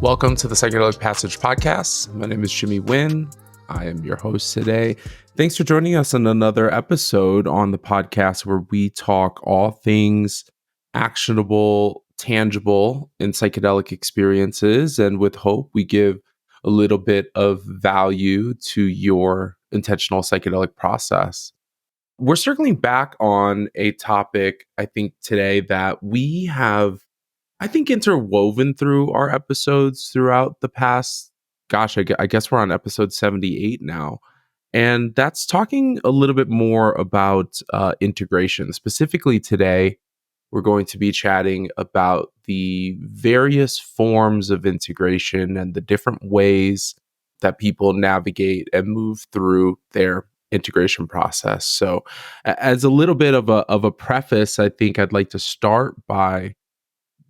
Welcome to the Psychedelic Passage Podcast. My name is Jimmy Nugyen. I am your host today. Thanks for joining us on another episode on the podcast where we talk all things actionable, tangible in psychedelic experiences. And with hope, we give a little bit of value to your intentional psychedelic process. We're circling back on a topic, I think, today that we have interwoven through our episodes throughout the past, I guess we're on episode 78 now. And that's talking a little bit more about integration. Specifically today, we're going to be chatting about the various forms of integration and the different ways that people navigate and move through their integration process. So as a little bit of a preface, I think I'd like to start by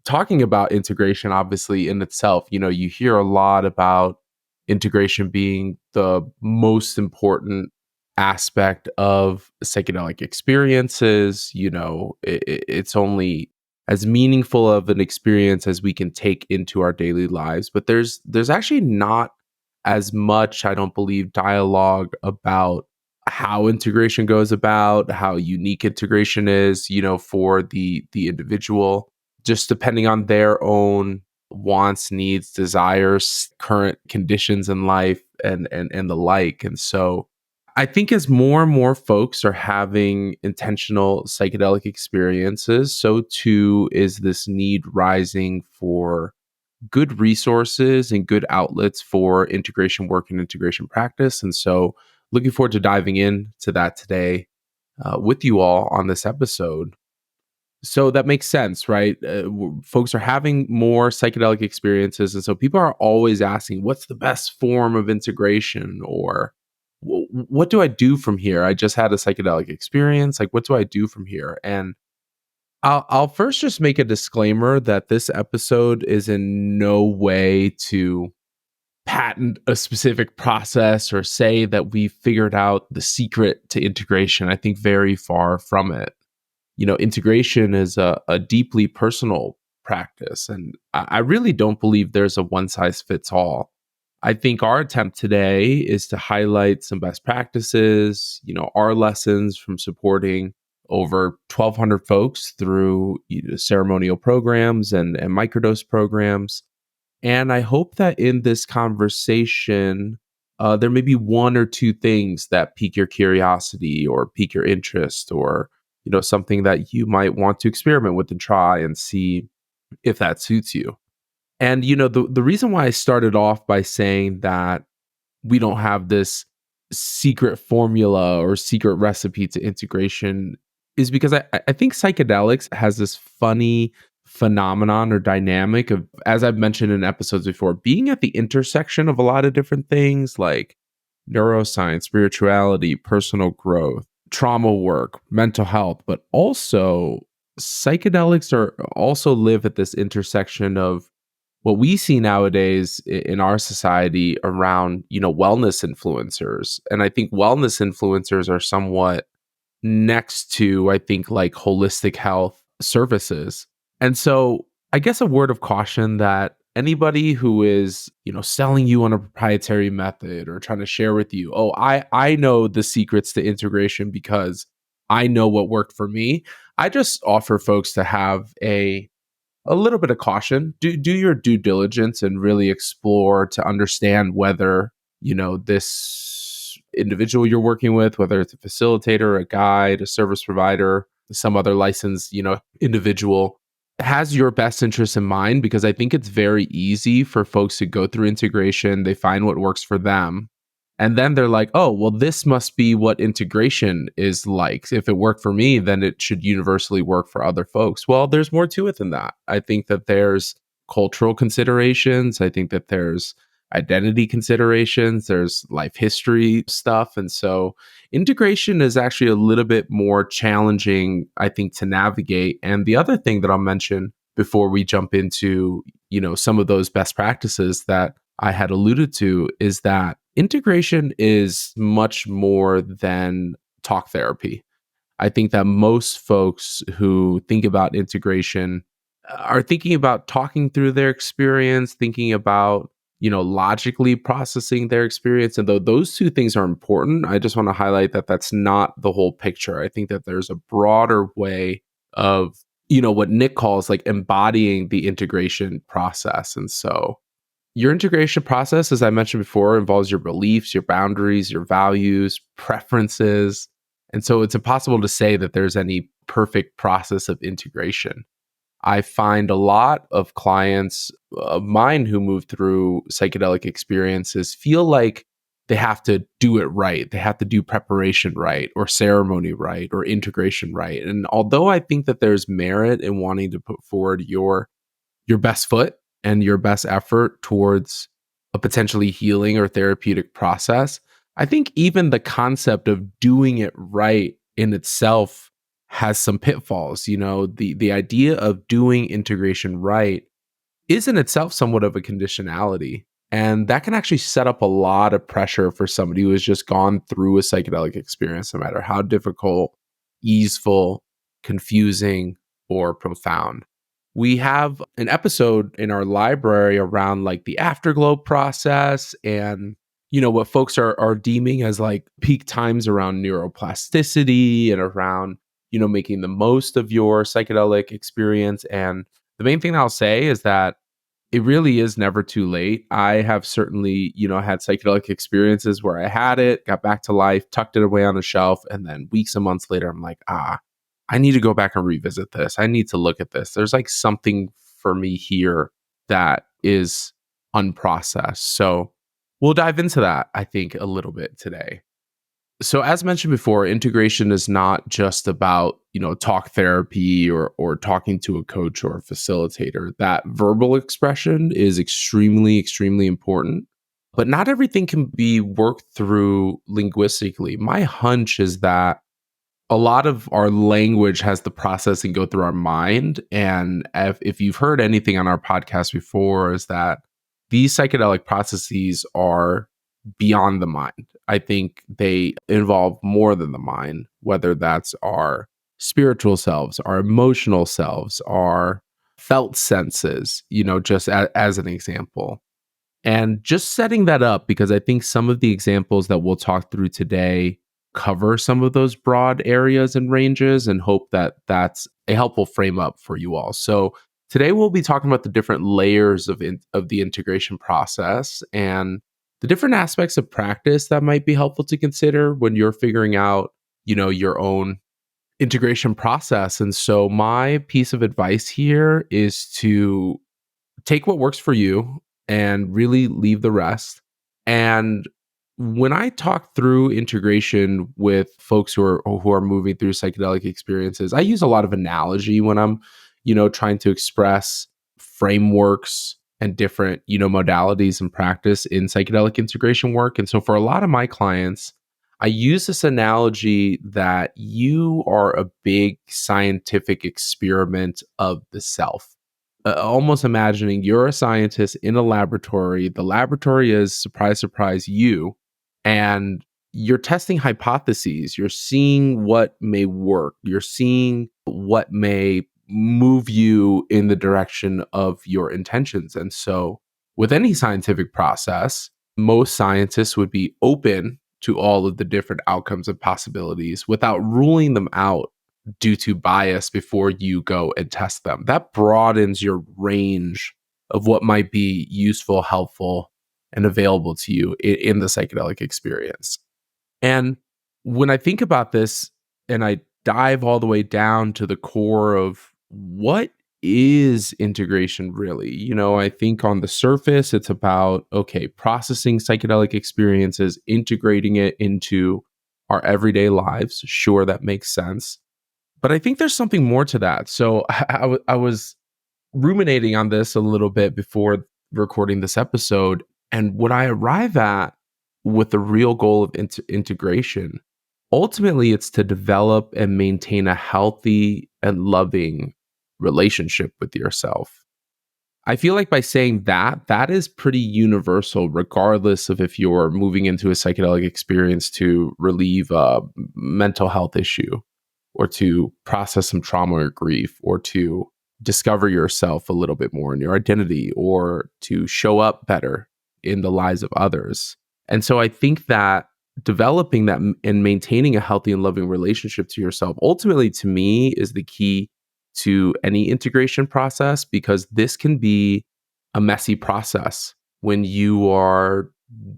talking about integration, obviously, in itself. You hear a lot about integration being the most important aspect of psychedelic experiences. It's only as meaningful of an experience as we can take into our daily lives. But there's actually not as much, I don't believe, dialogue about how integration goes about, how unique integration is, for the individual, just depending on their own wants, needs, desires, current conditions in life, and the like. And so I think as more and more folks are having intentional psychedelic experiences, so too is this need rising for good resources and good outlets for integration work and integration practice. And so looking forward to diving into that today with you all on this episode. So that makes sense, right? Folks are having more psychedelic experiences. And so people are always asking, what's the best form of integration? Or what do I do from here? I just had a psychedelic experience. Like, what do I do from here? And I'll first just make a disclaimer that this episode is in no way to patent a specific process or say that we figured out the secret to integration. I think very far from it. Integration is a deeply personal practice, and I really don't believe there's a one size fits all. I think our attempt today is to highlight some best practices, our lessons from supporting over 1,200 folks through ceremonial programs and microdose programs. And I hope that in this conversation, there may be one or two things that pique your curiosity or pique your interest, or something that you might want to experiment with and try and see if that suits you. And the reason why I started off by saying that we don't have this secret formula or secret recipe to integration is because I think psychedelics has this funny phenomenon or dynamic of, as I've mentioned in episodes before, being at the intersection of a lot of different things like neuroscience, spirituality, personal growth, trauma work, mental health, but also psychedelics are also live at this intersection of what we see nowadays in our society around, wellness influencers. And I think wellness influencers are somewhat next to, I think, like holistic health services. And so I guess a word of caution that anybody who is, selling you on a proprietary method or trying to share with you, oh, I know the secrets to integration because I know what worked for me. I just offer folks to have a little bit of caution. Do your due diligence and really explore to understand whether, this individual you're working with, whether it's a facilitator, a guide, a service provider, some other licensed, individual, has your best interest in mind. Because I think it's very easy for folks to go through integration, they find what works for them, and then they're like, oh, well, this must be what integration is like. If it worked for me, then it should universally work for other folks. Well, there's more to it than that. I think that there's cultural considerations. I think that there's identity considerations. There's life history stuff. And so integration is actually a little bit more challenging, I think, to navigate. And the other thing that I'll mention before we jump into, some of those best practices that I had alluded to is that integration is much more than talk therapy. I think that most folks who think about integration are thinking about talking through their experience, thinking about, logically processing their experience. And though those two things are important, I just want to highlight that that's not the whole picture. I think that there's a broader way of, what Nick calls like embodying the integration process. And so your integration process, as I mentioned before, involves your beliefs, your boundaries, your values, preferences. And so it's impossible to say that there's any perfect process of integration. I find a lot of clients of mine who move through psychedelic experiences feel like they have to do it right. They have to do preparation right, or ceremony right, or integration right. And although I think that there's merit in wanting to put forward your best foot and your best effort towards a potentially healing or therapeutic process, I think even the concept of doing it right in itself has some pitfalls. The idea of doing integration right is in itself somewhat of a conditionality. And that can actually set up a lot of pressure for somebody who has just gone through a psychedelic experience, no matter how difficult, easeful, confusing, or profound. We have an episode in our library around like the afterglow process and what folks are deeming as like peak times around neuroplasticity and around making the most of your psychedelic experience. And the main thing I'll say is that it really is never too late. I have certainly, had psychedelic experiences where I had it, got back to life, tucked it away on the shelf, and then weeks and months later, I'm like, I need to go back and revisit this. I need to look at this. There's like something for me here that is unprocessed. So we'll dive into that, I think, a little bit today. So as mentioned before, integration is not just about, talk therapy or talking to a coach or a facilitator. That verbal expression is extremely, extremely important. But not everything can be worked through linguistically. My hunch is that a lot of our language has the processing go through our mind. And if you've heard anything on our podcast before, is that these psychedelic processes are beyond the mind. I think they involve more than the mind, whether that's our spiritual selves, our emotional selves, our felt senses, just as an example. And just setting that up, because I think some of the examples that we'll talk through today cover some of those broad areas and ranges, and hope that that's a helpful frame up for you all. So today we'll be talking about the different layers of the integration process and the different aspects of practice that might be helpful to consider when you're figuring out, your own integration process. And so my piece of advice here is to take what works for you and really leave the rest. And when I talk through integration with folks who are moving through psychedelic experiences, I use a lot of analogy when I'm, trying to express frameworks and different, modalities and practice in psychedelic integration work. And so for a lot of my clients, I use this analogy that you are a big scientific experiment of the self, almost imagining you're a scientist in a laboratory. The laboratory is, surprise, surprise, you. And you're testing hypotheses. You're seeing what may work. You're seeing what may move you in the direction of your intentions. And so, with any scientific process, most scientists would be open to all of the different outcomes and possibilities without ruling them out due to bias before you go and test them. That broadens your range of what might be useful, helpful, and available to you in the psychedelic experience. And when I think about this and I dive all the way down to the core of what is integration really, I think on the surface, it's about, okay, processing psychedelic experiences, integrating it into our everyday lives. Sure, that makes sense. But I think there's something more to that. So I was ruminating on this a little bit before recording this episode. And what I arrive at with the real goal of integration, ultimately, it's to develop and maintain a healthy and loving relationship with yourself. I feel like by saying that, that is pretty universal, regardless of if you're moving into a psychedelic experience to relieve a mental health issue, or to process some trauma or grief, or to discover yourself a little bit more in your identity or to show up better in the lives of others. And so I think that developing that and maintaining a healthy and loving relationship to yourself ultimately to me is the key to any integration process, because this can be a messy process when you are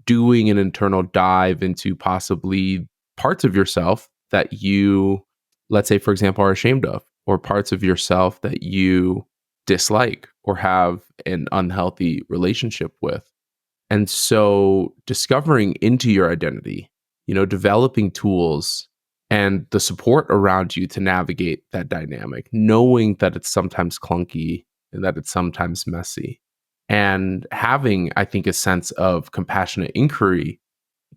doing an internal dive into possibly parts of yourself that you, let's say, for example, are ashamed of, or parts of yourself that you dislike or have an unhealthy relationship with. And so discovering into your identity, developing tools and the support around you to navigate that dynamic, knowing that it's sometimes clunky and that it's sometimes messy, and having, I think, a sense of compassionate inquiry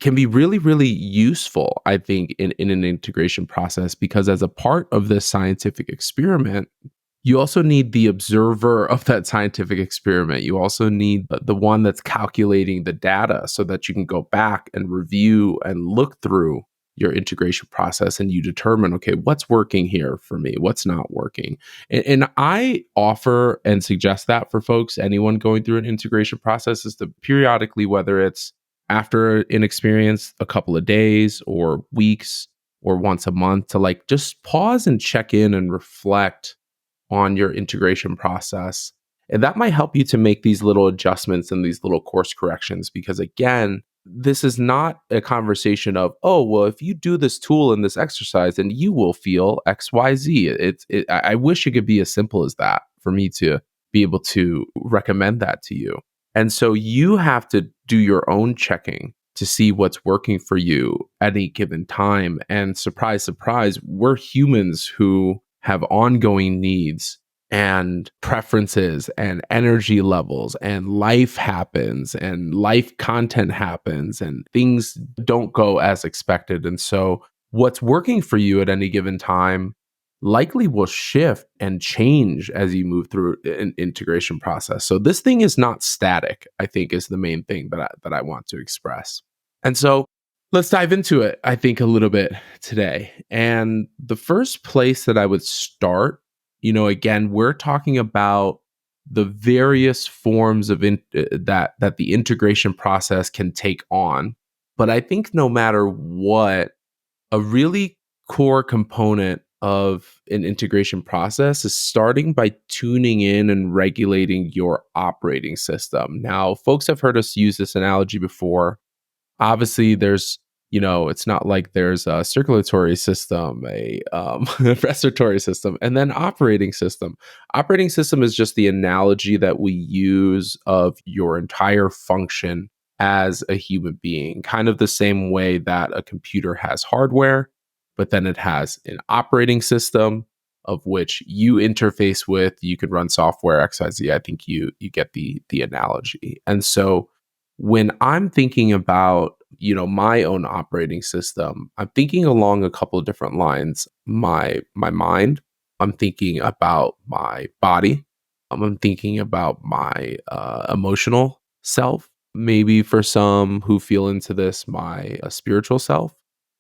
can be really, really useful, I think, in an integration process, because as a part of this scientific experiment, you also need the observer of that scientific experiment. You also need the one that's calculating the data so that you can go back and review and look through your integration process and you determine, okay, what's working here for me? What's not working? And I offer and suggest that for folks, anyone going through an integration process, is to periodically, whether it's after an experience, a couple of days or weeks or once a month, to like just pause and check in and reflect on your integration process. And that might help you to make these little adjustments and these little course corrections. Because again, this is not a conversation of, oh, well, if you do this tool and this exercise, then you will feel XYZ. I wish it could be as simple as that for me to be able to recommend that to you. And so you have to do your own checking to see what's working for you at any given time. And surprise, surprise, we're humans who have ongoing needs and preferences and energy levels, and life happens and life content happens and things don't go as expected. And so what's working for you at any given time likely will shift and change as you move through an integration process. So this thing is not static, I think, is the main thing that I want to express. And so let's dive into it, I think, a little bit today. And the first place that I would start, again, we're talking about the various forms of that the integration process can take on. But I think no matter what, a really core component of an integration process is starting by tuning in and regulating your operating system. Now, folks have heard us use this analogy before. Obviously, there's, it's not like there's a circulatory system, a respiratory system, and then operating system. Operating system is just the analogy that we use of your entire function as a human being, kind of the same way that a computer has hardware, but then it has an operating system of which you interface with. You could run software XYZ. I think you get the analogy. And so when I'm thinking about, my own operating system, I'm thinking along a couple of different lines. My mind, I'm thinking about my body, I'm thinking about my emotional self. Maybe for some who feel into this, my spiritual self.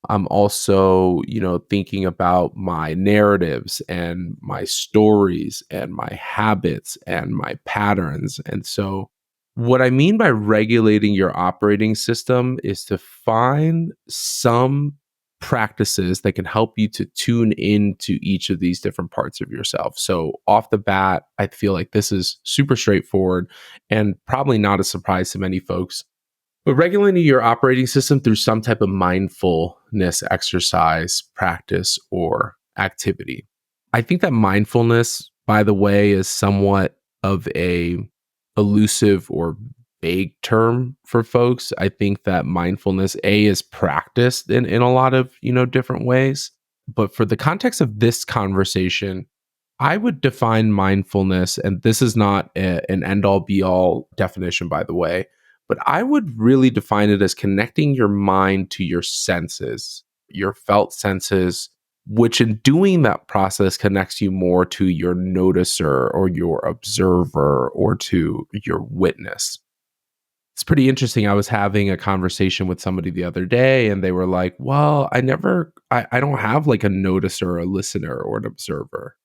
I'm also, thinking about my narratives and my stories and my habits and my patterns. And so what I mean by regulating your operating system is to find some practices that can help you to tune into each of these different parts of yourself. So, off the bat, I feel like this is super straightforward and probably not a surprise to many folks. But regulating your operating system through some type of mindfulness exercise, practice, or activity. I think that mindfulness, by the way, is somewhat of a elusive or vague term for folks. I think that mindfulness is practiced in a lot of, different ways. But for the context of this conversation, I would define mindfulness, and this is not an end all be all definition, by the way, but I would really define it as connecting your mind to your senses, your felt senses, which in doing that process connects you more to your noticer or your observer or to your witness. It's pretty interesting. I was having a conversation with somebody the other day and they were like, well, I don't have like a noticer or a listener or an observer.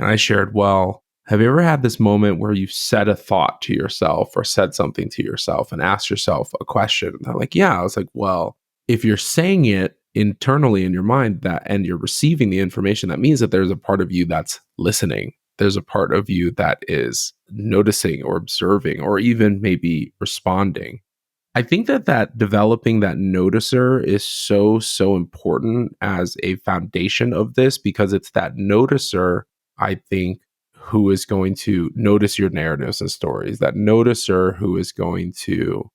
And I shared, well, Have you ever had this moment where you said a thought to yourself or said something to yourself and asked yourself a question? And they're like, yeah. I was like, well, if you're saying it internally in your mind that and you're receiving the information, that means that there's a part of you that's listening. There's a part of you that is noticing or observing or even maybe responding. I think that developing that noticer is so important as a foundation of this, because it's that noticer, I think, who is going to notice your narratives and stories, that noticer who is going to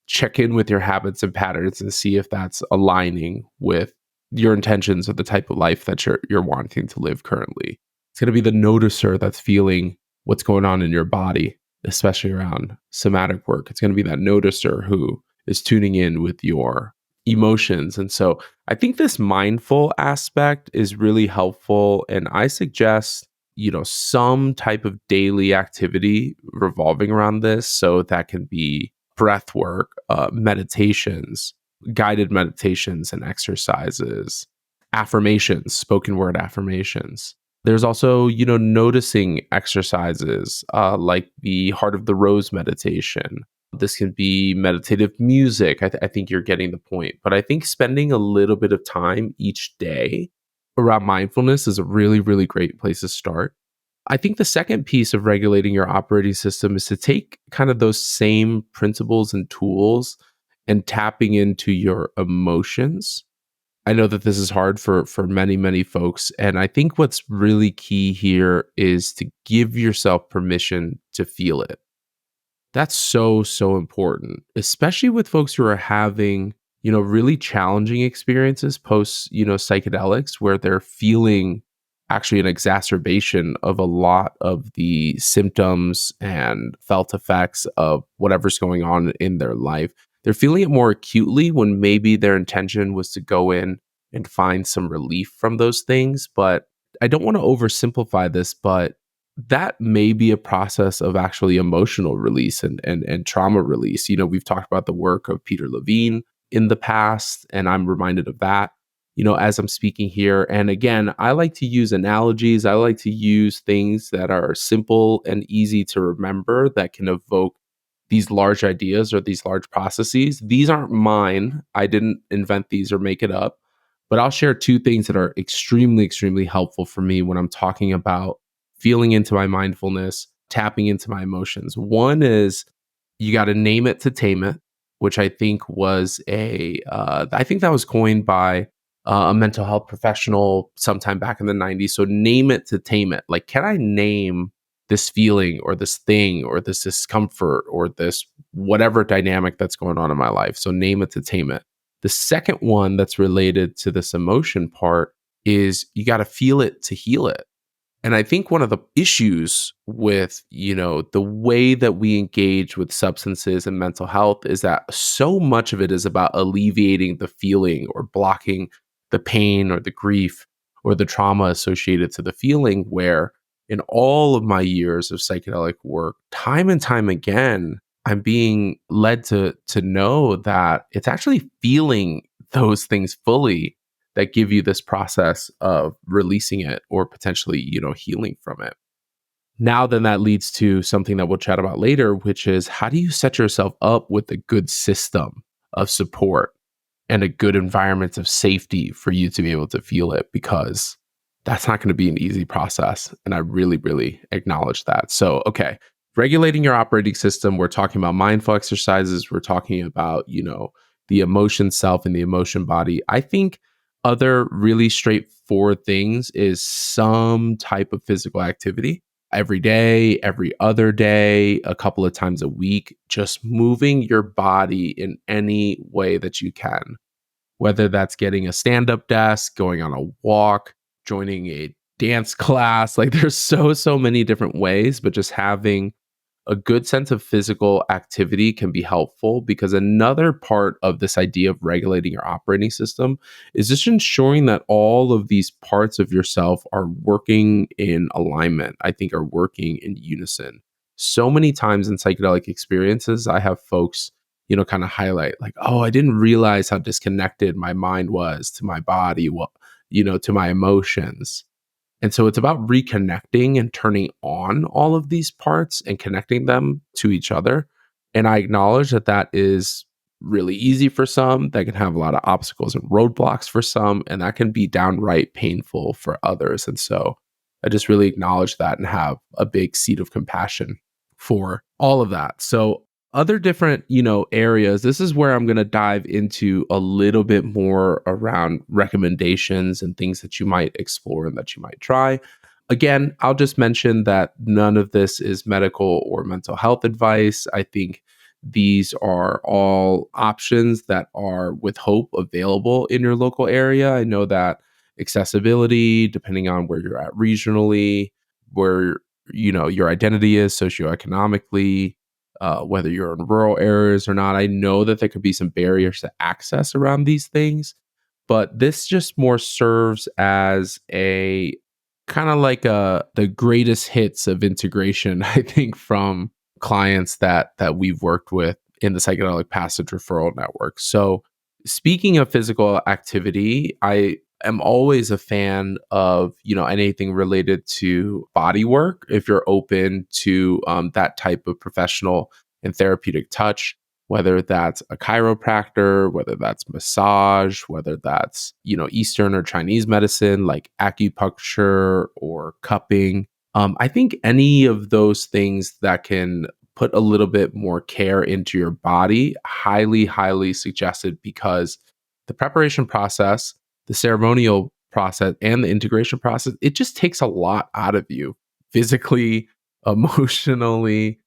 check in with your habits and patterns and see if that's aligning with your intentions or the type of life that you're wanting to live currently. It's going to be the noticer that's feeling what's going on in your body, especially around somatic work. It's going to be that noticer who is tuning in with your emotions. And so I think this mindful aspect is really helpful. And I suggest, some type of daily activity revolving around this. So that can be breath work, meditations, guided meditations and exercises, affirmations, spoken word affirmations. There's also, noticing exercises like the Heart of the Rose meditation. This can be meditative music. I think you're getting the point. But I think spending a little bit of time each day around mindfulness is a really, really great place to start. I think the second piece of regulating your operating system is to take kind of those same principles and tools and tapping into your emotions. I know that this is hard for many folks, and I think what's really key here is to give yourself permission to feel it. That's so important, especially with folks who are having, really challenging experiences post, psychedelics, where they're feeling actually an exacerbation of a lot of the symptoms and felt effects of whatever's going on in their life. They're feeling it more acutely when maybe their intention was to go in and find some relief from those things. But I don't want to oversimplify this, but that may be a process of actually emotional release and trauma release. We've talked about the work of Peter Levine in the past, and I'm reminded of that, as I'm speaking here. And again, I like to use analogies. I like to use things that are simple and easy to remember that can evoke these large ideas or these large processes. These aren't mine. I didn't invent these or make it up, but I'll share two things that are extremely helpful for me when I'm talking about feeling into my mindfulness, tapping into my emotions. One is you got to name it to tame it, which I think was I think that was coined by a mental health professional sometime back in the 90s. So name it to tame it. Like, can I name this feeling or this thing or this discomfort or this whatever dynamic that's going on in my life? So name it to tame it. The second one that's related to this emotion part is you got to feel it to heal it. And I think one of the issues with, the way that we engage with substances and mental health is that so much of it is about alleviating the feeling or blocking the pain or the grief or the trauma associated to the feeling, where in all of my years of psychedelic work, time and time again, I'm being led to know that it's actually feeling those things fully that give you this process of releasing it or potentially, healing from it. Now, then that leads to something that we'll chat about later, which is how do you set yourself up with a good system of support and a good environment of safety for you to be able to feel it? Because that's not going to be an easy process. And I really acknowledge that. So, okay, regulating your operating system, we're talking about mindful exercises. We're talking about, the emotion self and the emotion body. I think other really straightforward things is some type of physical activity every day, every other day, a couple of times a week, just moving your body in any way that you can, whether that's getting a stand-up desk, going on a walk, joining a dance class. Like, there's so many different ways, but just having a good sense of physical activity can be helpful, because another part of this idea of regulating your operating system is just ensuring that all of these parts of yourself are working in alignment, I think are working in unison. So many times in psychedelic experiences, I have folks, kind of highlight like, oh, I didn't realize how disconnected my mind was to my body, to my emotions. And so it's about reconnecting and turning on all of these parts and connecting them to each other. And I acknowledge that that is really easy for some, that can have a lot of obstacles and roadblocks for some, and that can be downright painful for others. And so I just really acknowledge that and have a big seat of compassion for all of that. So other different, areas, this is where I'm going to dive into a little bit more around recommendations and things that you might explore and that you might try. Again, I'll just mention that none of this is medical or mental health advice. I think these are all options that are with hope available in your local area. I know that accessibility, depending on where you're at regionally, where your identity is socioeconomically, whether you're in rural areas or not. I know that there could be some barriers to access around these things, but this just more serves as a kind of like the greatest hits of integration, I think, from clients that we've worked with in the psychedelic passage referral network. So speaking of physical activity, I am always a fan of anything related to body work. If you're open to that type of professional and therapeutic touch, whether that's a chiropractor, whether that's massage, whether that's Eastern or Chinese medicine like acupuncture or cupping. I think any of those things that can put a little bit more care into your body, highly, highly suggested, because the preparation process, the ceremonial process, and the integration process, it just takes a lot out of you physically, emotionally,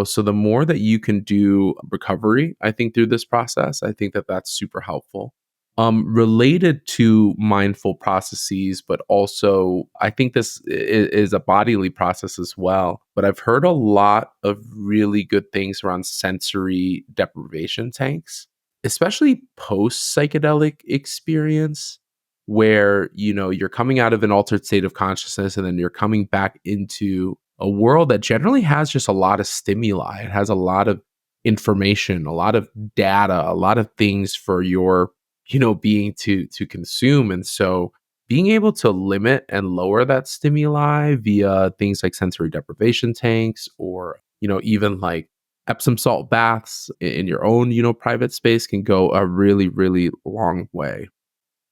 so the more that you can do recovery, I think, through this process, I think that that's super helpful. Related to mindful processes, but also I think this is a bodily process as well. But I've heard a lot of really good things around sensory deprivation tanks, especially post psychedelic experience, where you're coming out of an altered state of consciousness and then you're coming back into a world that generally has just a lot of stimuli. It has a lot of information, a lot of data, a lot of things for your being to consume. And so being able to limit and lower that stimuli via things like sensory deprivation tanks, or even like Epsom salt baths in your own private space, can go a really, really long way.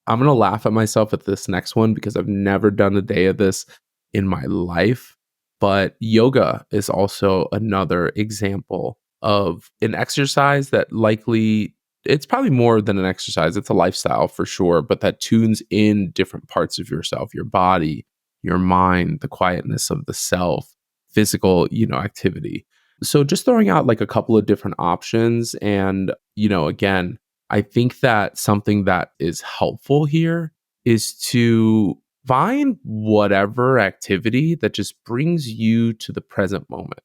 I'm going to laugh at myself at this next one because I've never done a day of this in my life. But yoga is also another example of an exercise that likely, it's probably more than an exercise, it's a lifestyle for sure, but that tunes in different parts of yourself, your body, your mind, the quietness of the self, physical, activity. So just throwing out like a couple of different options. And, again, I think that something that is helpful here is to find whatever activity that just brings you to the present moment.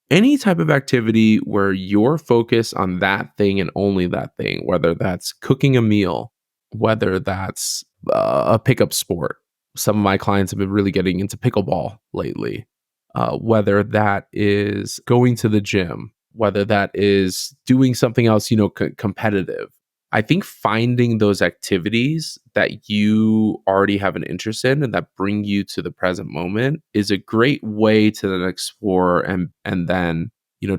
Any type of activity where you're focused on that thing and only that thing, whether that's cooking a meal, whether that's a pickup sport. Some of my clients have been really getting into pickleball lately. Whether that is going to the gym, whether that is doing something else, competitive. I think finding those activities that you already have an interest in and that bring you to the present moment is a great way to then explore and then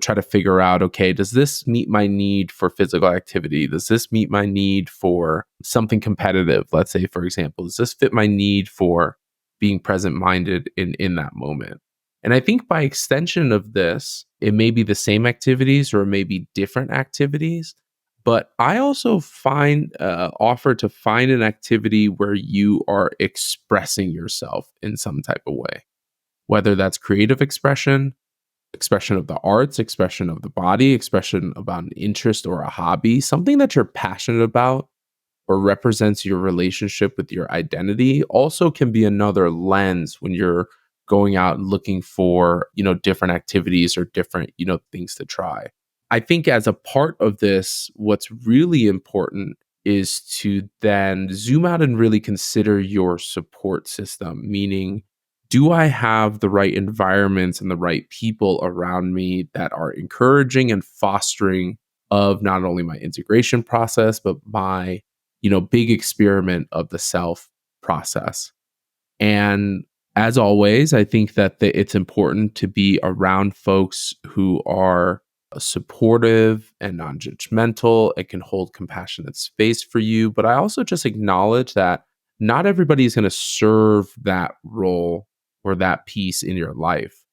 try to figure out, okay, does this meet my need for physical activity? Does this meet my need for something competitive? Let's say, for example, does this fit my need for being present minded in that moment? And I think by extension of this, it may be the same activities or it may be different activities. But I also offer to find an activity where you are expressing yourself in some type of way, whether that's creative expression, expression of the arts, expression of the body, expression about an interest or a hobby, something that you're passionate about or represents your relationship with your identity, also can be another lens when you're going out and looking for, different activities or different, things to try. I think as a part of this, what's really important is to then zoom out and really consider your support system, meaning, do I have the right environments and the right people around me that are encouraging and fostering of not only my integration process, but my, big experiment of the self process? And As always, I think that it's important to be around folks who are supportive and non judgmental and can hold compassionate space for you. But I also just acknowledge that not everybody is going to serve that role or that piece in your life.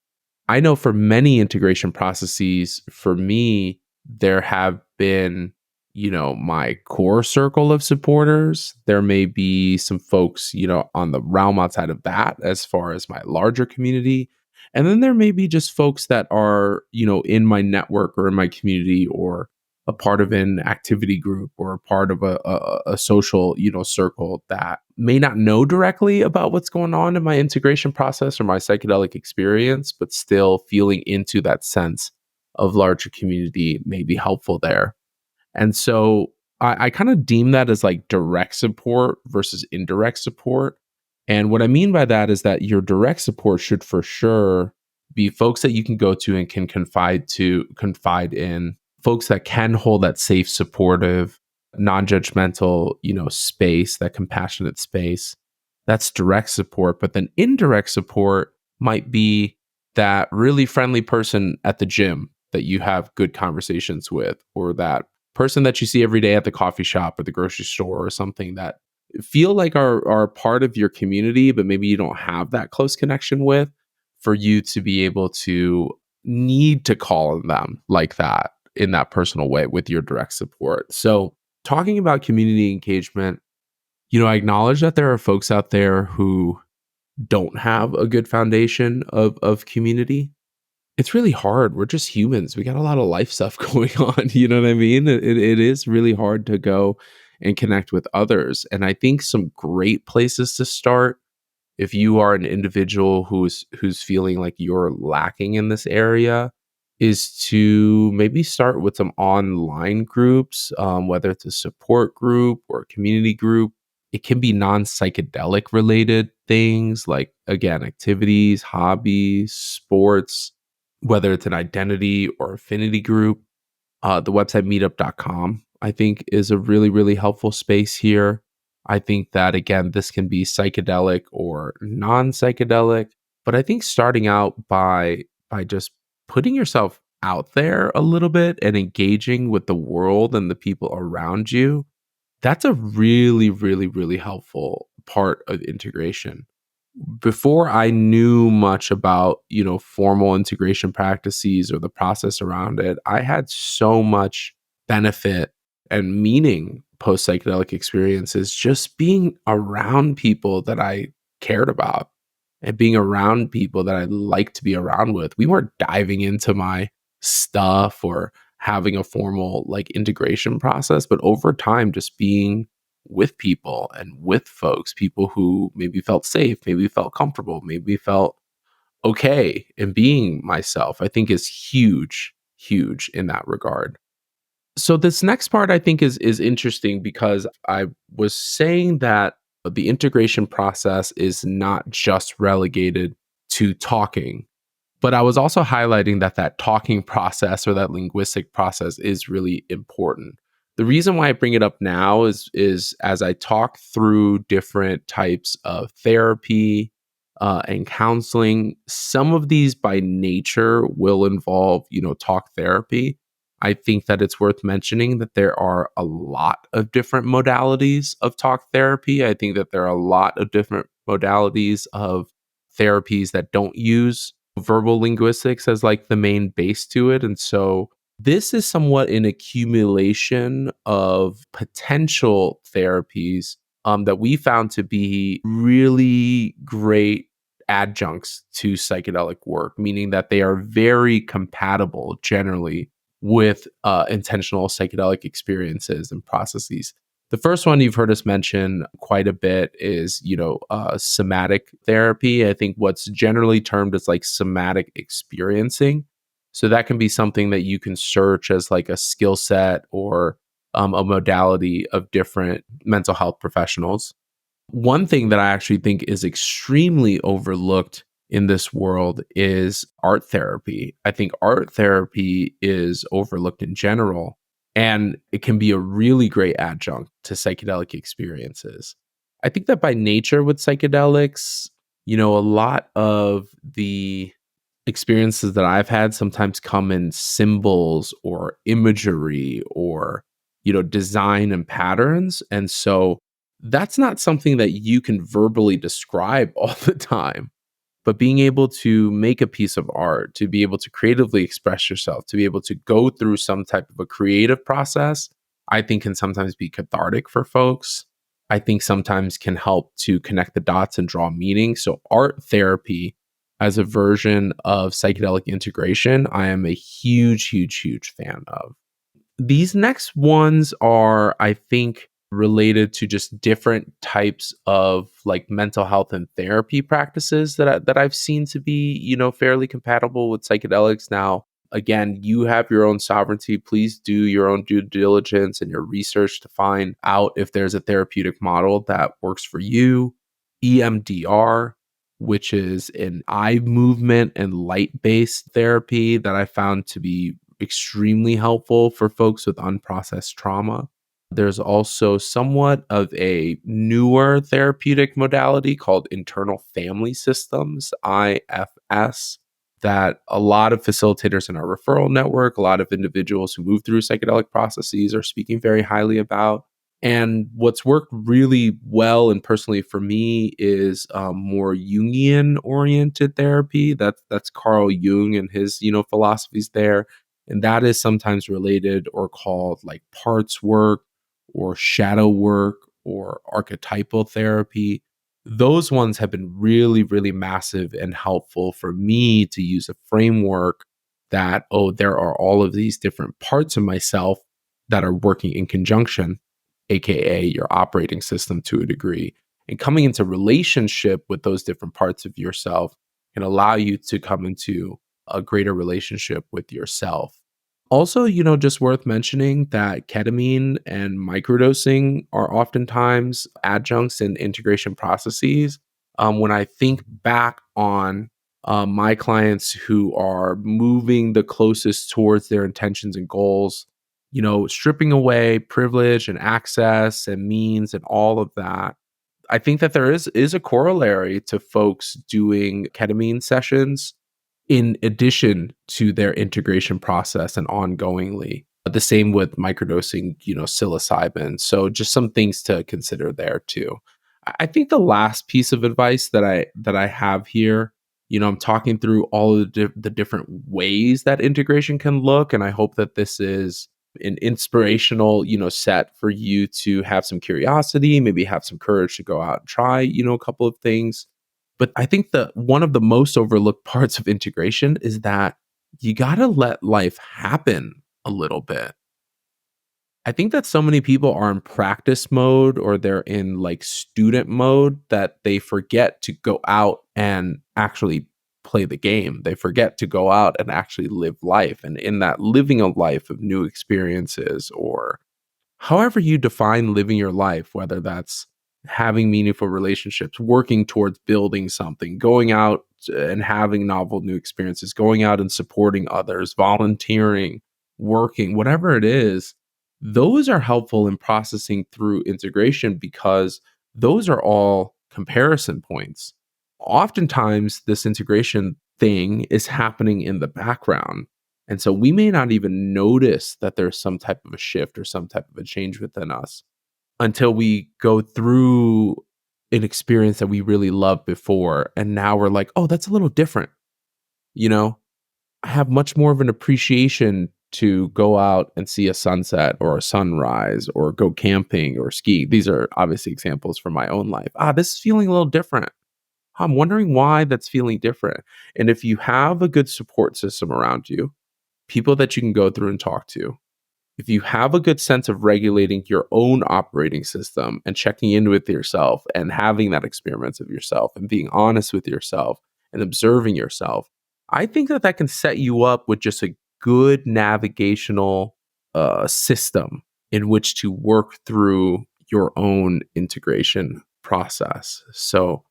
I know for many integration processes, for me, there have been, my core circle of supporters. There may be some folks, on the realm outside of that, as far as my larger community. And then there may be just folks that are, in my network or in my community or a part of an activity group or a part of a social, circle that may not know directly about what's going on in my integration process or my psychedelic experience, but still feeling into that sense of larger community may be helpful there. And so I kind of deem that as like direct support versus indirect support. And what I mean by that is that your direct support should for sure be folks that you can go to and can confide in, folks that can hold that safe, supportive, non-judgmental, space, that compassionate space. That's direct support. But then indirect support might be that really friendly person at the gym that you have good conversations with, or that person that you see every day at the coffee shop or the grocery store or something that feel like are part of your community, but maybe you don't have that close connection with, for you to be able to need to call on them like that in that personal way with your direct support. So talking about community engagement, I acknowledge that there are folks out there who don't have a good foundation of community. It's really hard. We're just humans. We got a lot of life stuff going on. You know what I mean? It is really hard to go and connect with others. And I think some great places to start, if you are an individual who's feeling like you're lacking in this area, is to maybe start with some online groups, whether it's a support group or a community group. It can be non-psychedelic related things like, again, activities, hobbies, sports, whether it's an identity or affinity group. The website meetup.com, I think, is a really, really helpful space here. I think that, again, this can be psychedelic or non psychedelic, but I think starting out by just putting yourself out there a little bit and engaging with the world and the people around you, that's a really, really, really helpful part of integration. Before I knew much about, formal integration practices or the process around it, I had so much benefit and meaning post psychedelic experiences just being around people that I cared about and being around people that I liked to be around with. We weren't diving into my stuff or having a formal like integration process, but over time, just being with people and with folks, people who maybe felt safe, maybe felt comfortable, maybe felt okay in being myself, I think is huge, huge in that regard. So this next part I think is interesting because I was saying that the integration process is not just relegated to talking, but I was also highlighting that that talking process or that linguistic process is really important. The reason why I bring it up now is as I talk through different types of therapy and counseling, some of these by nature will involve, talk therapy. I think that it's worth mentioning that there are a lot of different modalities of talk therapy. I think that there are a lot of different modalities of therapies that don't use verbal linguistics as like the main base to it. And so this is somewhat an accumulation of potential therapies that we found to be really great adjuncts to psychedelic work, meaning that they are very compatible generally with intentional psychedelic experiences and processes. The first one you've heard us mention quite a bit is, somatic therapy. I think what's generally termed as like somatic experiencing. So that can be something that you can search as like a skill set or a modality of different mental health professionals. One thing that I actually think is extremely overlooked in this world is art therapy. I think art therapy is overlooked in general, and it can be a really great adjunct to psychedelic experiences. I think that by nature with psychedelics, A lot of the experiences that I've had sometimes come in symbols or imagery or, design and patterns. And so that's not something that you can verbally describe all the time. But being able to make a piece of art, to be able to creatively express yourself, to be able to go through some type of a creative process, I think can sometimes be cathartic for folks. I think sometimes can help to connect the dots and draw meaning. So, art therapy as a version of psychedelic integration, I am a huge, huge, huge fan of. These next ones are, I think, related to just different types of like mental health and therapy practices that I've seen to be, fairly compatible with psychedelics. Now, again, you have your own sovereignty. Please do your own due diligence and your research to find out if there's a therapeutic model that works for you. EMDR, which is an eye movement and light based therapy that I found to be extremely helpful for folks with unprocessed trauma. There's also somewhat of a newer therapeutic modality called internal family systems, IFS, that a lot of facilitators in our referral network, a lot of individuals who move through psychedelic processes are speaking very highly about. And what's worked really well and personally for me is more Jungian oriented therapy. That's Carl Jung and his philosophies there, and that is sometimes related or called like parts work or shadow work or archetypal therapy. Those ones have been really, really massive and helpful for me to use a framework that, oh, there are all of these different parts of myself that are working in conjunction, AKA your operating system to a degree. And coming into relationship with those different parts of yourself can allow you to come into a greater relationship with yourself. Also, just worth mentioning that ketamine and microdosing are oftentimes adjuncts in integration processes. When I think back on my clients who are moving the closest towards their intentions and goals, stripping away privilege and access and means and all of that, I think that there is a corollary to folks doing ketamine sessions in addition to their integration process and ongoingly. The same with microdosing, psilocybin. So just some things to consider there too. I think the last piece of advice that I have here, I'm talking through all of the different ways that integration can look, and I hope that this is an inspirational, set for you to have some curiosity, maybe have some courage to go out and try, a couple of things. But I think that one of the most overlooked parts of integration is that you got to let life happen a little bit. I think that so many people are in practice mode or they're in like student mode that they forget to go out and actually play the game. They forget to go out and actually live life. And in that living a life of new experiences or however you define living your life, whether that's having meaningful relationships, working towards building something, going out and having novel new experiences, going out and supporting others, volunteering, working, whatever it is, those are helpful in processing through integration because those are all comparison points. Oftentimes, this integration thing is happening in the background, and so we may not even notice that there's some type of a shift or some type of a change within us until we go through an experience that we really loved before. And now we're like, oh, that's a little different. You know, I have much more of an appreciation to go out and see a sunset or a sunrise or go camping or ski. These are obviously examples from my own life. This is feeling a little different. I'm wondering why that's feeling different. And if you have a good support system around you, people that you can go through and talk to, if you have a good sense of regulating your own operating system and checking in with yourself and having that experiments of yourself and being honest with yourself and observing yourself, I think that that can set you up with just a good navigational system in which to work through your own integration process. So,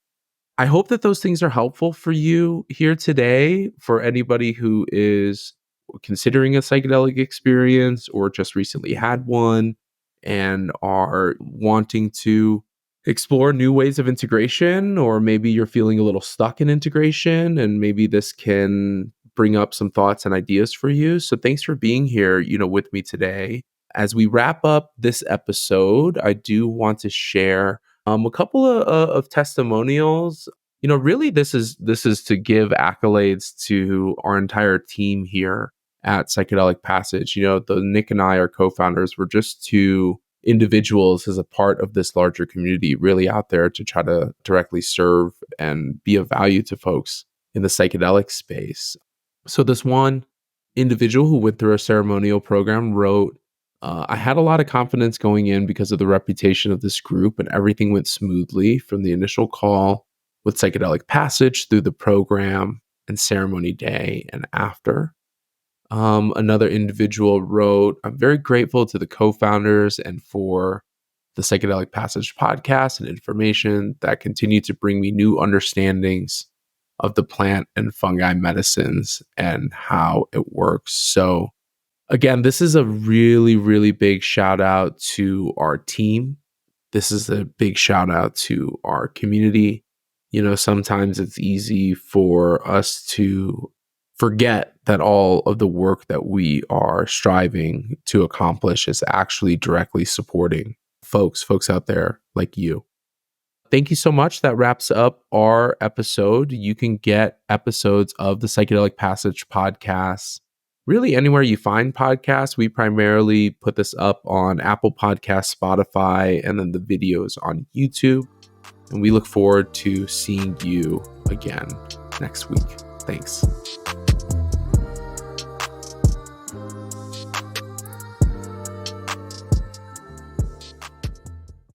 I hope that those things are helpful for you here today. For anybody who is considering a psychedelic experience or just recently had one and are wanting to explore new ways of integration, or maybe you're feeling a little stuck in integration, and maybe this can bring up some thoughts and ideas for you. So thanks for being here, with me today. As we wrap up this episode, I do want to share a couple of testimonials. Really, this is to give accolades to our entire team here at Psychedelic Passage. The Nick and I, our co-founders, were just two individuals as a part of this larger community, really out there to try to directly serve and be of value to folks in the psychedelic space. So this one individual who went through a ceremonial program wrote, I had a lot of confidence going in because of the reputation of this group, and everything went smoothly from the initial call with Psychedelic Passage through the program and ceremony day and after. Another individual wrote, I'm very grateful to the co-founders and for the Psychedelic Passage podcast and information that continue to bring me new understandings of the plant and fungi medicines and how it works. So again, this is a really, really big shout out to our team. This is a big shout out to our community. Sometimes it's easy for us to forget that all of the work that we are striving to accomplish is actually directly supporting folks out there like you. Thank you so much. That wraps up our episode. You can get episodes of the Psychedelic Passage podcast really anywhere you find podcasts. We primarily put this up on Apple Podcasts, Spotify, and then the videos on YouTube. And we look forward to seeing you again next week. Thanks.